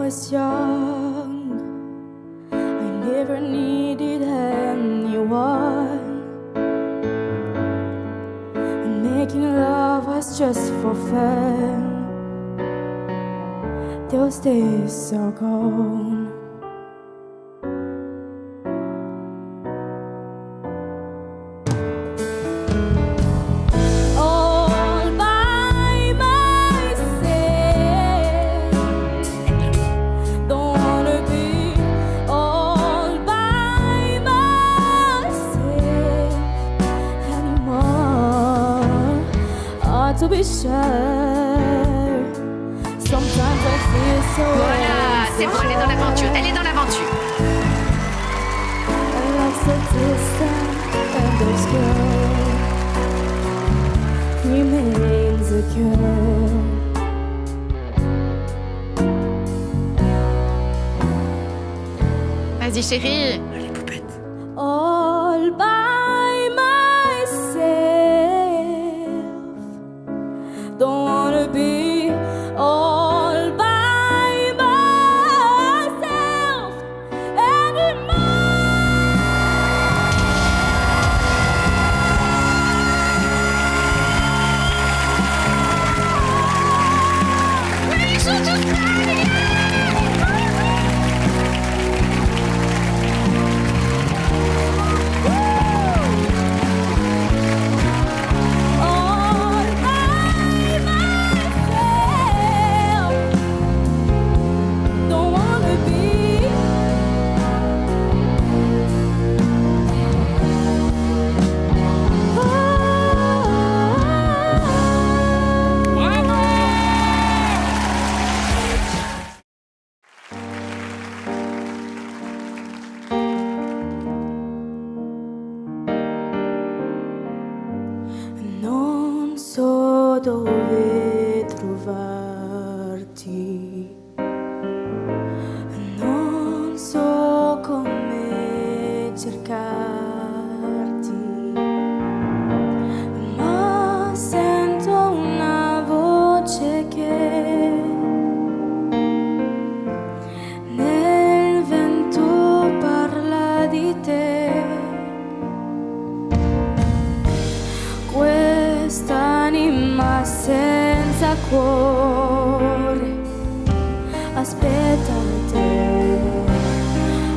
was young, I never needed anyone, and making love was just for fun. Those days are gone. To be sure. Sometimes I feel so. Voilà, c'est bon, elle est dans l'aventure. Elle est dans l'aventure. I love so distant and obscure remains a cure. Vas-y, chérie. Les poupettes. All by myself. Don't wanna be all by myself anymore. Oui, ils sont tous prêts. Non so dove trovarti, non so come cercarti, ma sento una voce che nel vento parla di te. Quest'anima senza cuore aspetta te.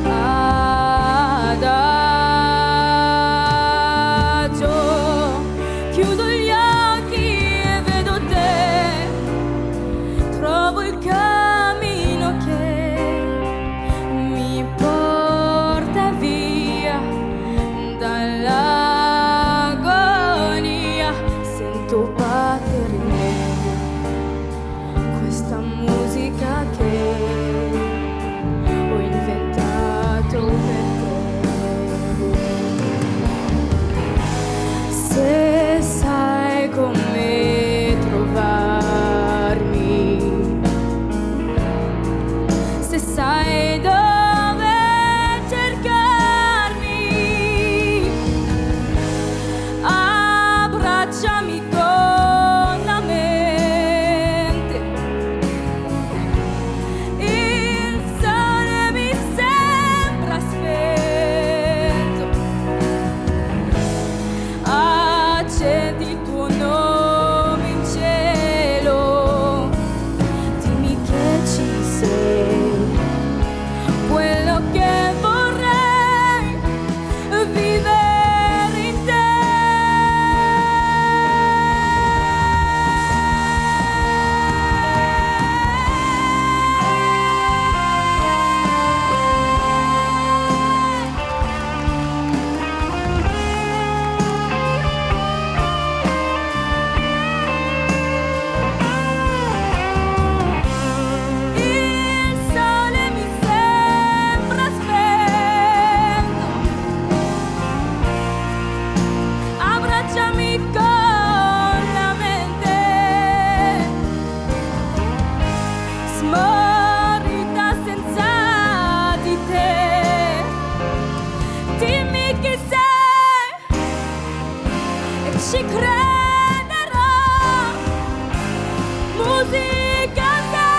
Adagio, chiudo gli occhi e vedo te, trovo il cammino che mi porta via dall'agonia. Sento battere in me questa musica che ho inventato per te. Se sai come trovarmi, se sai dove cercarmi, abbracciami con la mente. Il sole mi sembra spento. Accendi il tuo nome in cielo, dimmi che ci sei, quello che vorrei vivere in te. Il sole mi sembra spento, abbracciami con la mente, smorita senza di te. Dimmi chi sei e ci crederò. Musica sei.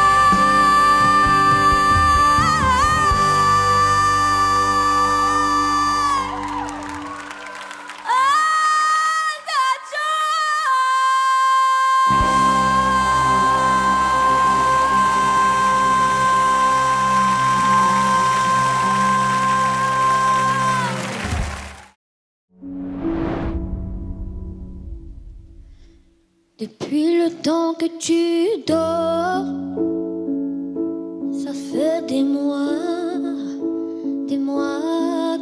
Depuis le temps que tu dors, ça fait des mois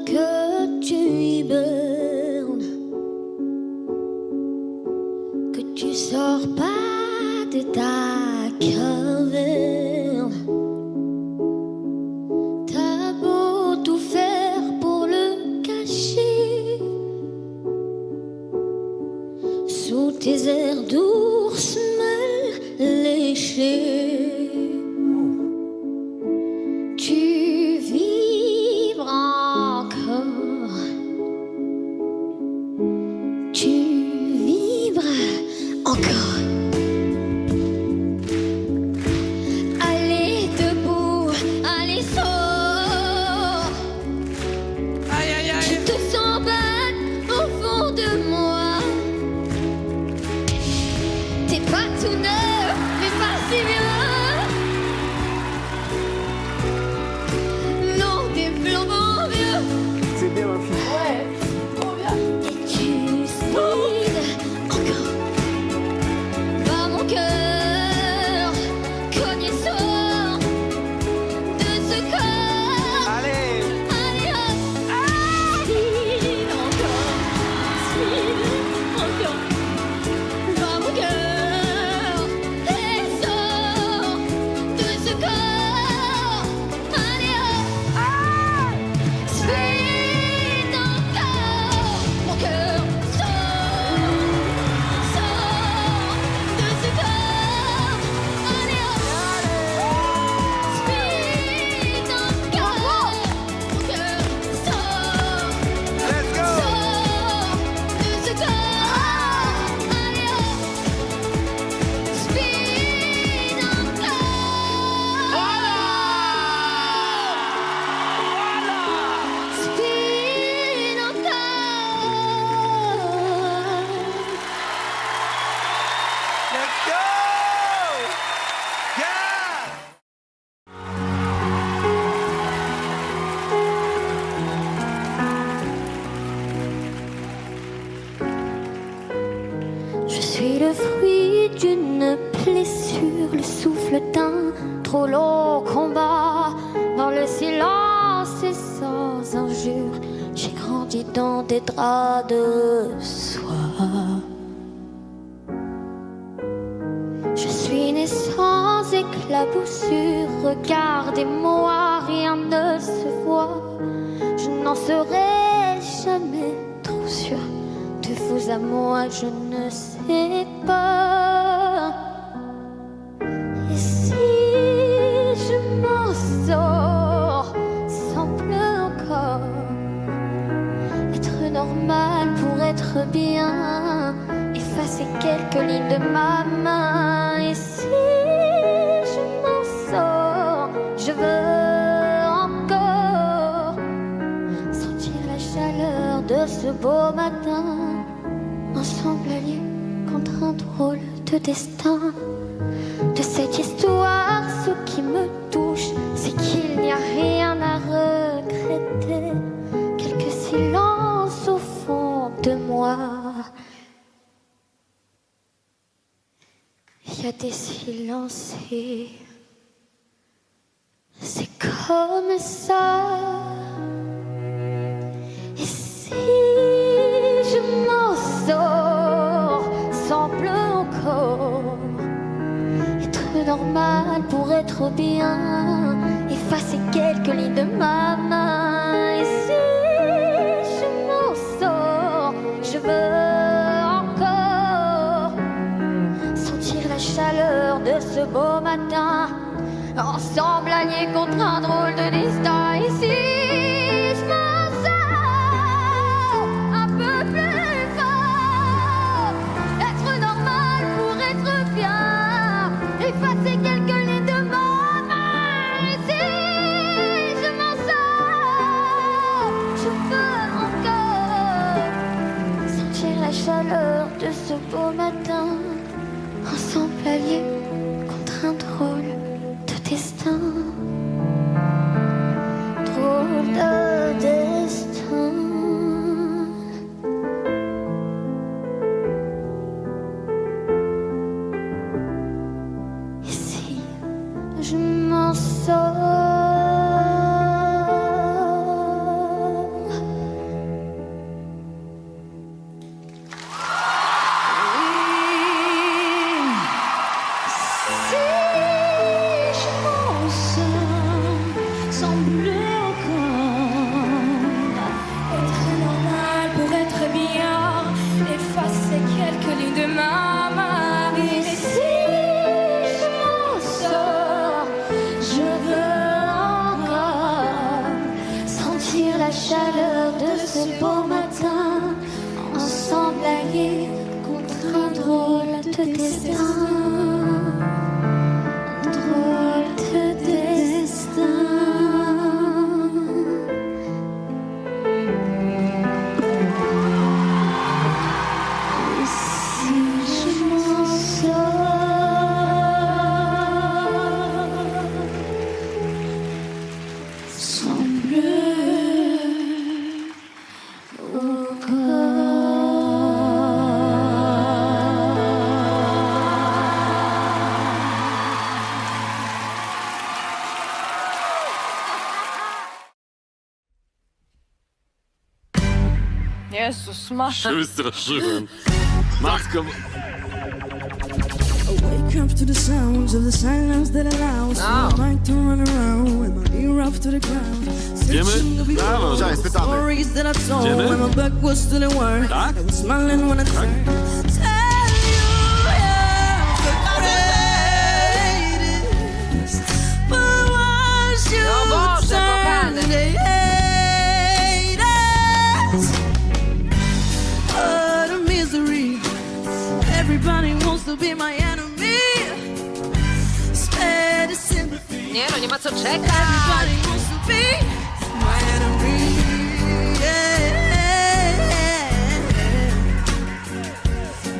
que tu hibernes, que tu sors pas de ta caverne. T'as beau tout faire pour le cacher, sous tes airs d'ours mal léchés. Tu vibres encore, tu vibres encore. Allez debout, allez sors. Aïe, aïe, aïe. Je te sens battre au fond de moi. T'es pas tout neuf, mais pas si bien. Non, t'es flambant vieux. C'est bien ma fille. Et tu slides encore. Bas mon cœur, cogne sort de ce corps. Allez. Allez hop, slide encore. Bas mon cœur, et sort de ce corps. Allez hop, slide encore. Mon cœur sort de ce corps. Allez hop, slide encore. Mon cœur sort Let's go. de ce corps. Allez hop, speed encore. Speed encore. Let's go. Yeah. Je suis le fruit d'une blessure, le souffle d'un trop long combat. Dans le silence et sans injure, j'ai grandi dans des draps de soie. Je suis né sans éclaboussure, regardez-moi, rien ne se voit. Je n'en serai jamais trop sûre. De vous à moi, je ne sais pas. Et si je m'en sors sans pleurer encore, être normal pour être bien, effacer quelques lignes de ma main. Et si je m'en sors, je veux encore sentir la chaleur de ce beau matin. Ensemble alliés contre un drôle de destin. De cette histoire, ce qui me touche, c'est qu'il n'y a rien à regretter. Quelques silences au fond de moi. Il y a des silences et c'est comme ça. Et si je m'en sors sans pleurer encore, être normal pour être bien, effacer quelques lignes de ma main. Et si je m'en sors, je veux encore sentir la chaleur de ce beau matin. Ensemble alliés contre un drôle de destin. Et si je m'en sors un peu plus fort, être normal pour être bien, effacer quelques lignes de ma main. Et si je m'en sors, je veux encore sentir la chaleur de ce beau matin. Ensemble alliés contre un drôle de destin. Drôle de destin. Jezus, masz. Się wystraszyłem. Matko... Wake up to the sounds of the silence that allows my mind to run around with my ear up to the ground. Idziemy? Brawo, Cześć, pytamy. Stories that I told Idziemy? when my back was to the world. Tak? I was smiling when I turned. Tell you the greatest, but once you No Boże, turn kochany. the haters, oh, the misery. Everybody wants to be my enemy. Spare the sympathy. Nie no, nie ma co czekać. Everybody wants to be my enemy. Yeah.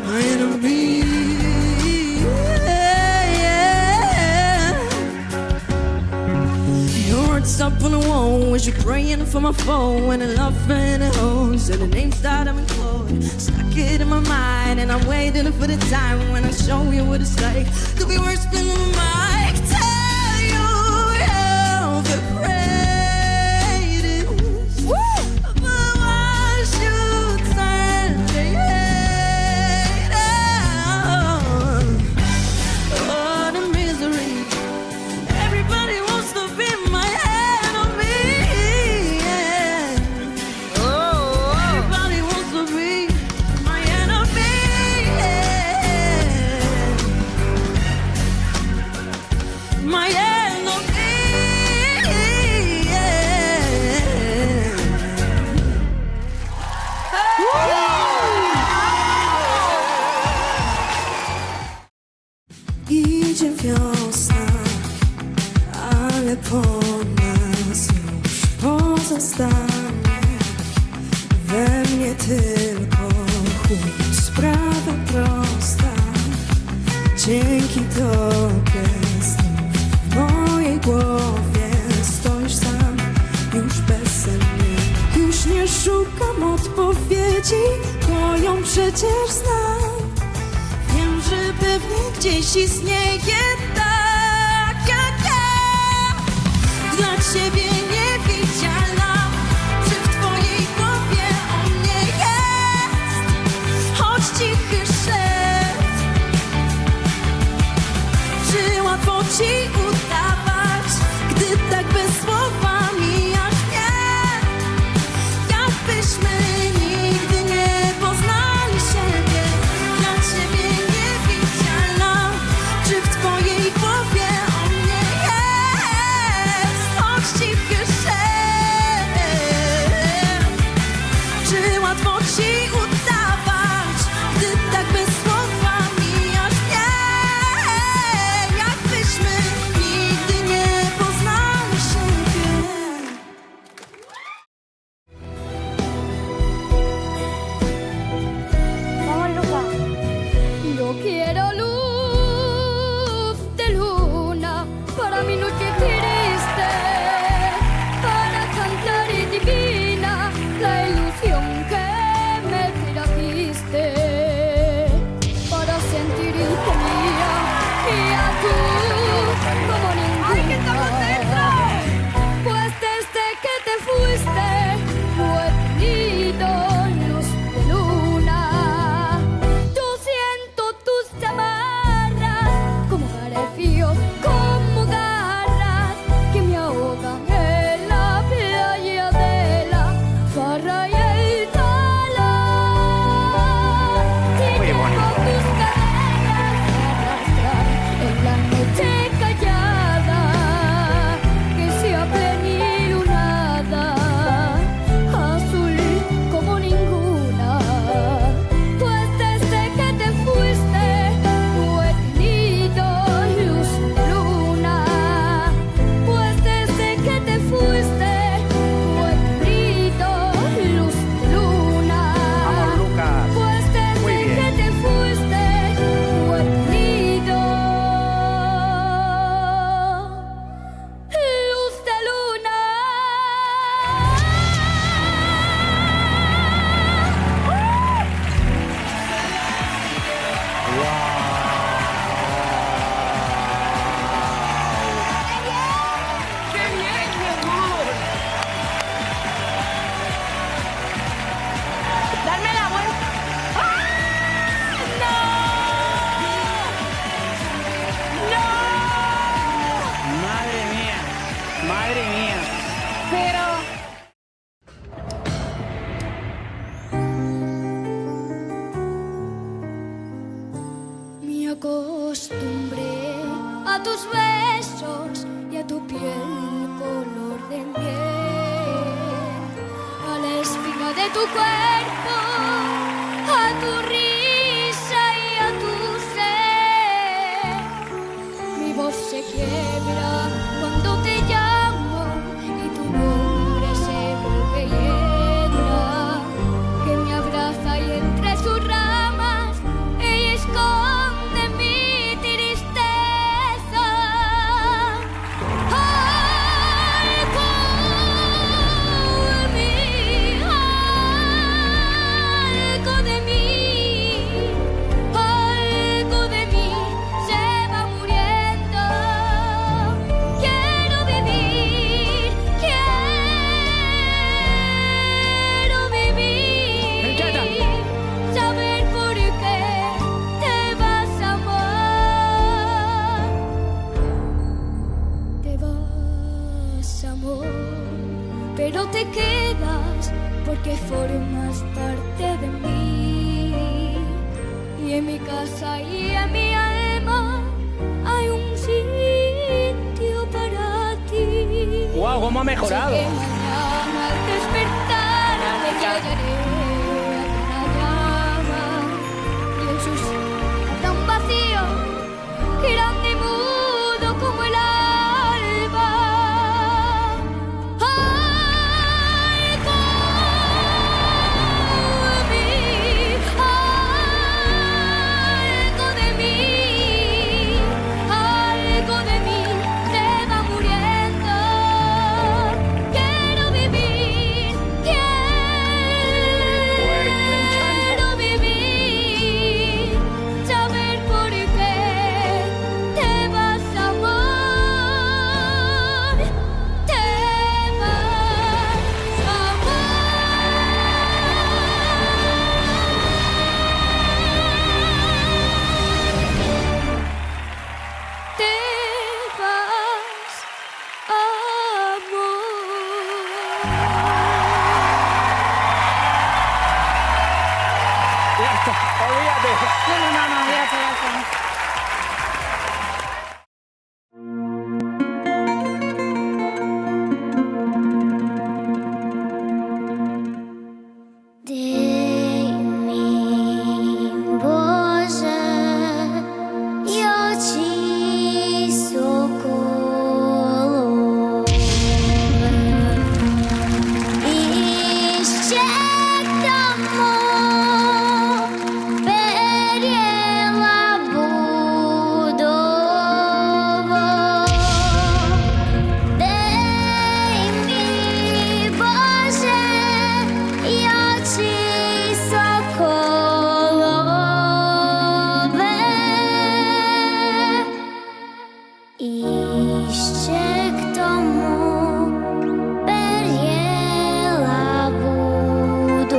My enemy. Yeah. Your heart's up on the wall as you're praying for my phone. And I love and a hose and the names that I'm employed. Stuck it in my mind and I'm waiting for the time when I show you what it's like to be worse than my mic. Tell you you're the greatest. But once you turn the haters, oh, the misery. Everybody wants to be my enemy. Yeah. Everybody wants to be my enemy. Yeah. My enemy. Idzie wiosna, ale po nas już pozostanie we mnie tylko chłód. Sprawa prosta, dzięki tobie znów w mojej głowie stoisz sam, już bezsennie. Już nie szukam odpowiedzi, bo ją przecież znam. Wiem, że pewnie gdzieś istnieje tak jak ja. Dla ciebie niewidzialna, czy w twojej głowie o mnie jest choć cichy szept. Czy łatwo ci udawać, gdy tak bez słowa mijasz mnie? Jakbyśmy nigdy nie poznali siebie. Dla ciebie niewidzialna, czy w twojej głowie o mnie jest choć cichy szept. acostumbré a tus besos y a tu piel color de miel, a la espina de tu cuerpo, a tu risa y a tu ser. Mi voz se quiebra cuando te llamo y tu nombre se vuelve hiedra que me abraza y entre sus ramas ella esconde mi tristeza. Algo de mí se va muriendo. Quiero vivir, saber por qué te vas, amor. Te vas, amor, pero te quedas porque formas parte de mí. Y en mi casa y en mi alma hay un sitio para ti. ¡Guau! ¿Cómo ha mejorado? Sé que mañana al despertar me hallaré a la llama y en sus habrá un vacío grande y mudo como el alba. Algo de mí se va muriendo. Quiero vivir, saber por qué te vas, amor. Te vas, te vas, amor. Ya está, olvídate. No, ya está. Dej mi, Boże, ja Ci sokolowe i ściekamo perjela budowo. Dej mi, Boże, ja Ci sokolowe iście k domu perjela budowo.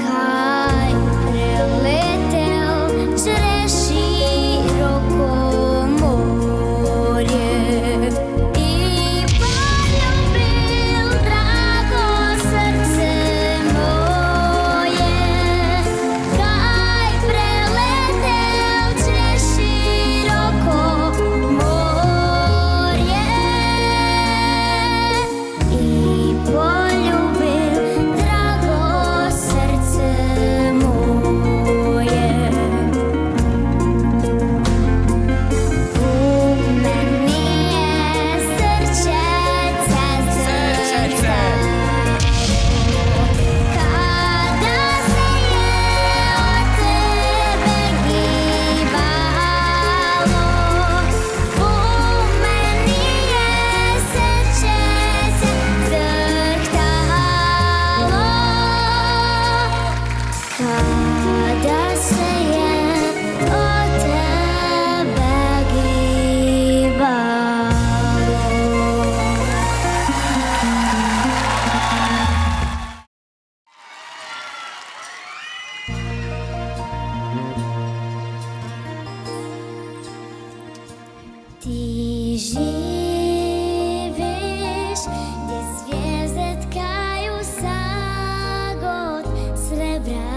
Kaj preletel через широко море и полюбил драго сердце мое. Kaj preletel через широко море и полюбил драго сердце моє. У мені серчеться дзеркало, когда сіє от тебе гибало. У мені серчеться дзеркало, когда сіє от тебе гибало. Ты живешь, где звезды ткают за год сребра.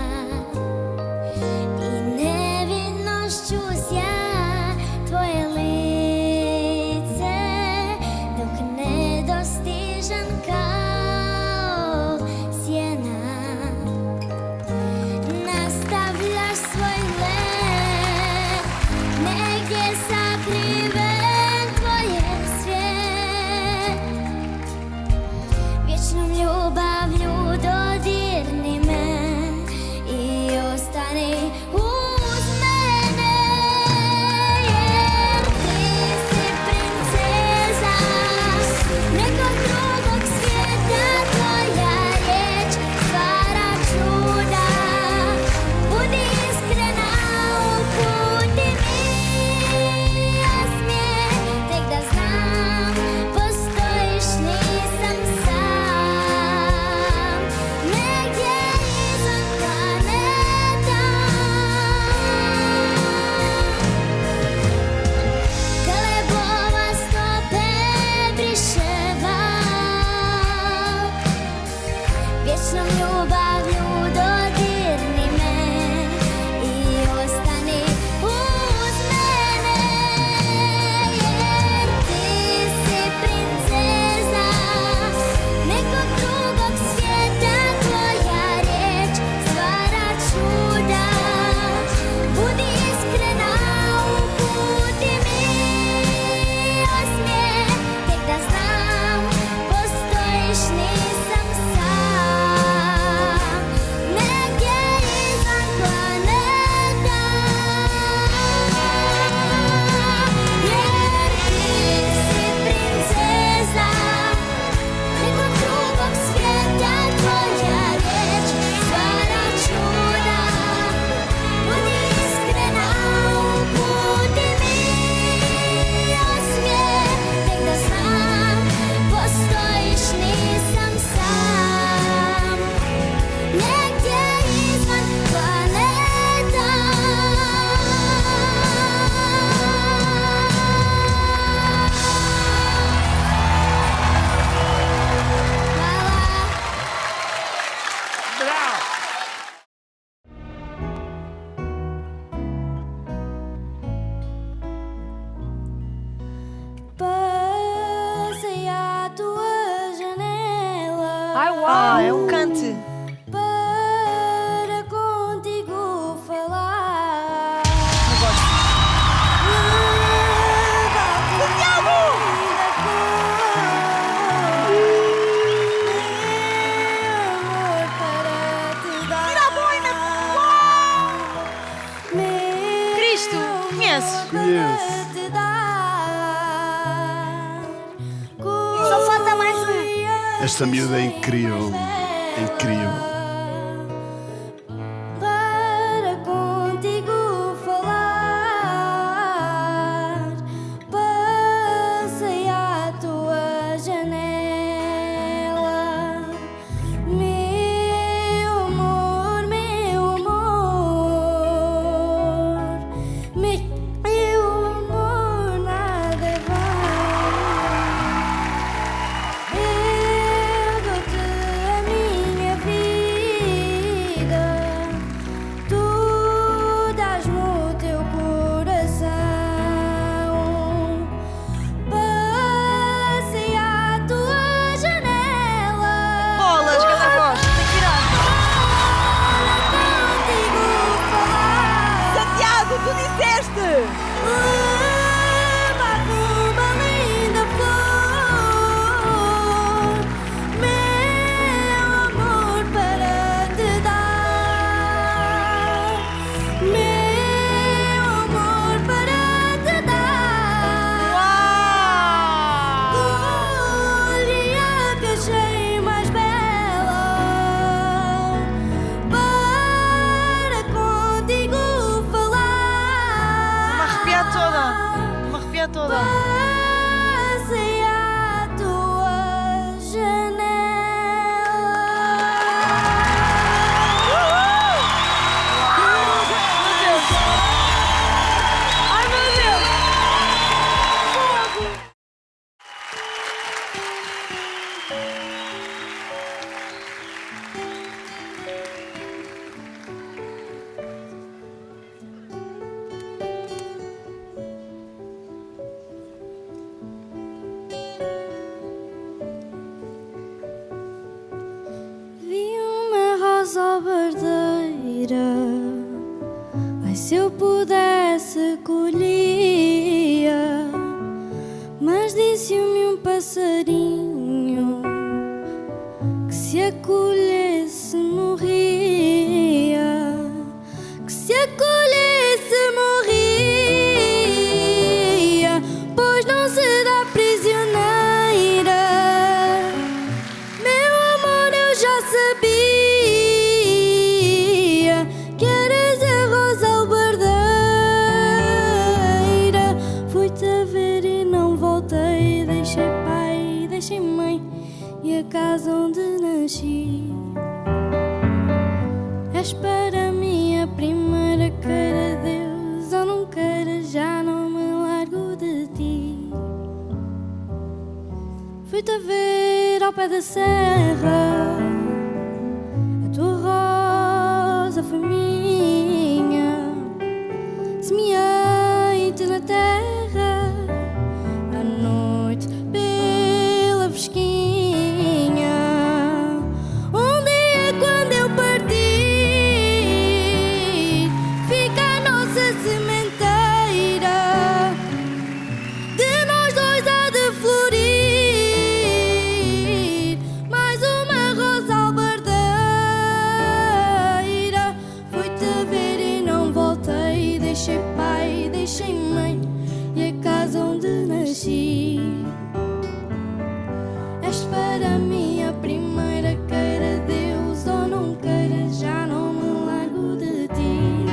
conheces? Conheço. Só falta mais um. Esta miúda é incrível. É incrível. Para contigo falar, passei à tua janela, meu amor, meu amor, nada vale. Eu dou-te a minha vida, tu dás-me o teu coração. Passei à tua janela. Bolas, cada voz, tem que virar. Contigo falar. Santiago, tu disseste! Levar uma linda flor, meu amor, para te dar, meu amor, para te dar. Colhe a que achei mais bela, para contigo falar. Me arrepiar toda. Me arrepiar toda. Passei à tua janela. Ai, meu Deus! Vi uma rosa albardeira, ai, se eu pudesse colhia, mas disse-me um passarinho que se a colhesse morria, que se a colhesse morria, pois não será prisioneira. Meu amor, eu já sabia que eras a rosa albardeira. Fui-te a ver e não voltei, deixei pai, deixei mãe e a casa onde nasci. És para mim a primeira, queira Deus ou não queira, já não me largo de ti. Fui-te a ver ao pé da serra, a tua rosa foi minha. Semeei-te na terra, à noite pela fresquinha. Um dia quando eu partir, fica a nossa sementeira, de nós dois há de florir mais uma rosa albardeira. Fui-te a ver e não voltei, deixei pai, deixei mãe e a casa onde nasci. És para mim a primeira, queira Deus ou não queira, já não me largo de ti.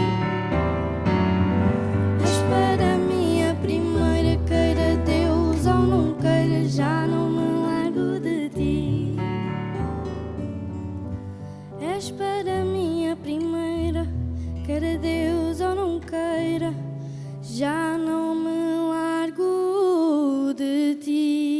És para mim a primeira, queira Deus ou não queira, já não me largo de ti. És para mim a primeira, queira Deus ou não queira, já não me largo de ti.